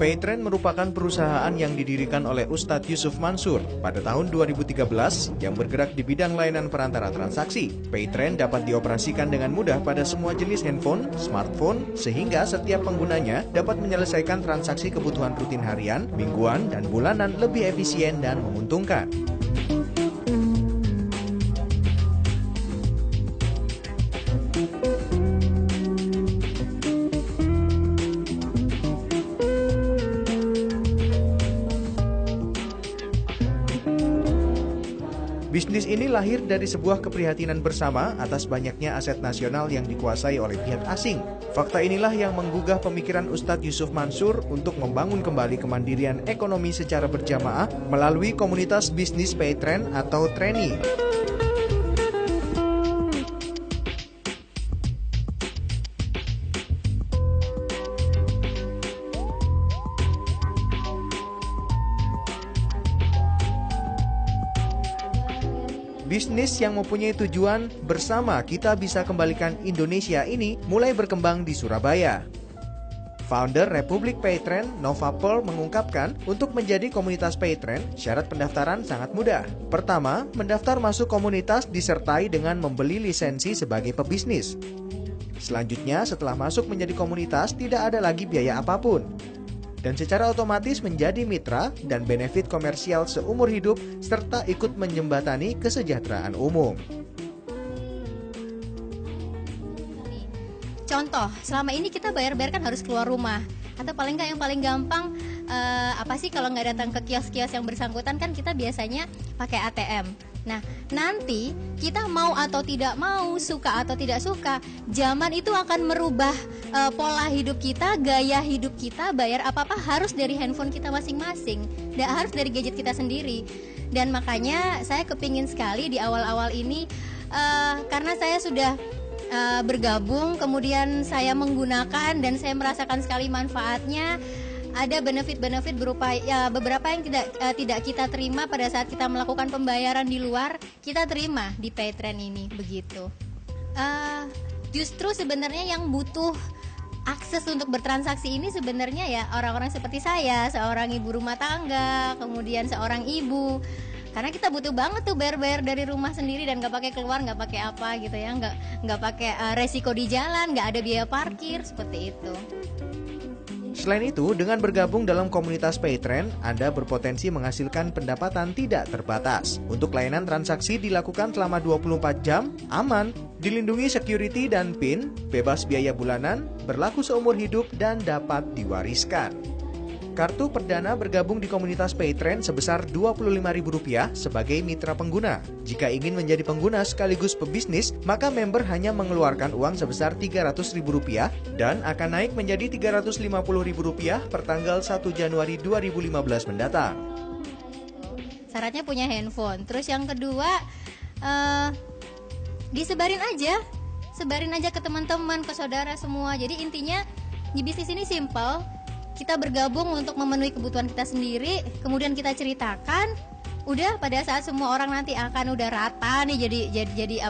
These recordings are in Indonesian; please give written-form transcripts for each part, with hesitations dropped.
Paytrend merupakan perusahaan yang didirikan oleh Ustadz Yusuf Mansur pada tahun 2013 yang bergerak di bidang layanan perantara transaksi. Paytrend dapat dioperasikan dengan mudah pada semua jenis handphone, smartphone, sehingga setiap penggunanya dapat menyelesaikan transaksi kebutuhan rutin harian, mingguan, dan bulanan lebih efisien dan menguntungkan. Bisnis ini lahir dari sebuah keprihatinan bersama atas banyaknya aset nasional yang dikuasai oleh pihak asing. Fakta inilah yang menggugah pemikiran Ustadz Yusuf Mansur untuk membangun kembali kemandirian ekonomi secara berjamaah melalui komunitas bisnis Paytrend atau Treni. Bisnis yang mempunyai tujuan bersama kita bisa kembalikan Indonesia ini mulai berkembang di Surabaya. Founder Republik Paytrend, Nova Pearl, mengungkapkan untuk menjadi komunitas Paytrend, syarat pendaftaran sangat mudah. Pertama, mendaftar masuk komunitas disertai dengan membeli lisensi sebagai pebisnis. Selanjutnya, setelah masuk menjadi komunitas, tidak ada lagi biaya apapun. Dan secara otomatis menjadi mitra dan benefit komersial seumur hidup serta ikut menjembatani kesejahteraan umum. Contoh, selama ini kita bayar-bayar kan harus keluar rumah. Atau paling nggak yang paling gampang, apa sih kalau nggak datang ke kios-kios yang bersangkutan kan kita biasanya pakai ATM. Nah, nanti kita mau atau tidak mau, suka atau tidak suka, zaman itu akan merubah pola hidup kita, gaya hidup kita, bayar apa-apa harus dari handphone kita masing-masing, tidak harus dari gadget kita sendiri. Dan makanya saya kepingin sekali di awal-awal ini, karena saya sudah bergabung, kemudian saya menggunakan dan saya merasakan sekali manfaatnya. Ada benefit-benefit berupa beberapa yang tidak kita terima pada saat kita melakukan pembayaran di luar, kita terima di Paytrend ini, begitu. Justru sebenarnya yang butuh akses untuk bertransaksi ini sebenarnya ya orang-orang seperti saya, seorang ibu rumah tangga, kemudian seorang ibu. Karena kita butuh banget tuh bayar-bayar dari rumah sendiri dan nggak pakai keluar, nggak pakai apa gitu ya, nggak pakai resiko di jalan, nggak ada biaya parkir, seperti itu. Selain itu, dengan bergabung dalam komunitas Paytrend, Anda berpotensi menghasilkan pendapatan tidak terbatas. Untuk layanan transaksi dilakukan selama 24 jam, aman, dilindungi security dan PIN, bebas biaya bulanan, berlaku seumur hidup, dan dapat diwariskan. Kartu perdana bergabung di komunitas Paytrend sebesar Rp25.000 sebagai mitra pengguna. Jika ingin menjadi pengguna sekaligus pebisnis, maka member hanya mengeluarkan uang sebesar Rp300.000 dan akan naik menjadi Rp350.000 per tanggal 1 Januari 2015 mendatang. Syaratnya punya handphone. Terus yang kedua, disebarin aja ke teman-teman, ke saudara semua. Jadi intinya di bisnis ini simple. Kita bergabung untuk memenuhi kebutuhan kita sendiri, kemudian kita ceritakan, udah pada saat semua orang nanti akan udah rata nih jadi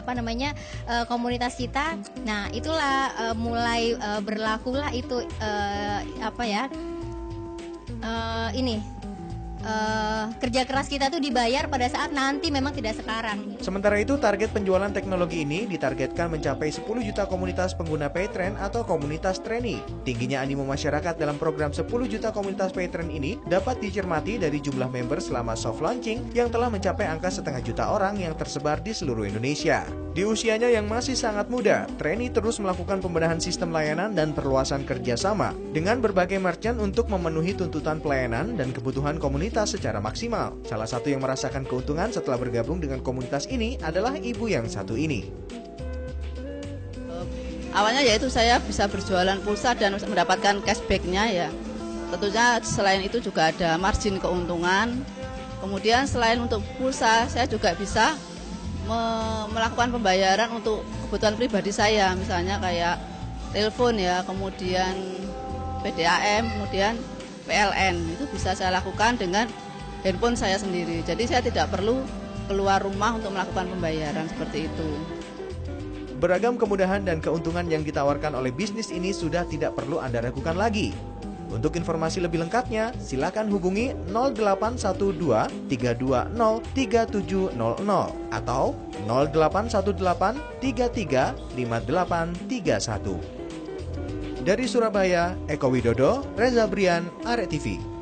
komunitas kita. Nah, itulah mulai berlakulah itu kerja keras kita tuh dibayar pada saat nanti, memang tidak sekarang. Sementara itu, target penjualan teknologi ini ditargetkan mencapai 10 juta komunitas pengguna Paytrend atau komunitas Treni. Tingginya animo masyarakat dalam program 10 juta komunitas Paytrend ini dapat dicermati dari jumlah member selama soft launching yang telah mencapai angka 500 juta orang yang tersebar di seluruh Indonesia. Di usianya yang masih sangat muda, Treni terus melakukan pembenahan sistem layanan dan perluasan kerjasama dengan berbagai merchant untuk memenuhi tuntutan pelayanan dan kebutuhan komunitas secara maksimal. Salah satu yang merasakan keuntungan setelah bergabung dengan komunitas ini adalah ibu yang satu ini. Awalnya yaitu saya bisa berjualan pulsa dan mendapatkan cashback-nya ya. Tentunya selain itu juga ada margin keuntungan. Kemudian selain untuk pulsa, saya juga bisa melakukan pembayaran untuk kebutuhan pribadi saya, misalnya kayak telepon ya, kemudian PDAM, kemudian PLN, itu bisa saya lakukan dengan handphone saya sendiri. Jadi saya tidak perlu keluar rumah untuk melakukan pembayaran seperti itu. Beragam kemudahan dan keuntungan yang ditawarkan oleh bisnis ini sudah tidak perlu Anda ragukan lagi. Untuk informasi lebih lengkapnya, silakan hubungi 0812 320 3700 atau 0818 33 5831. Dari Surabaya, Eko Widodo, Reza Brian, Arek TV.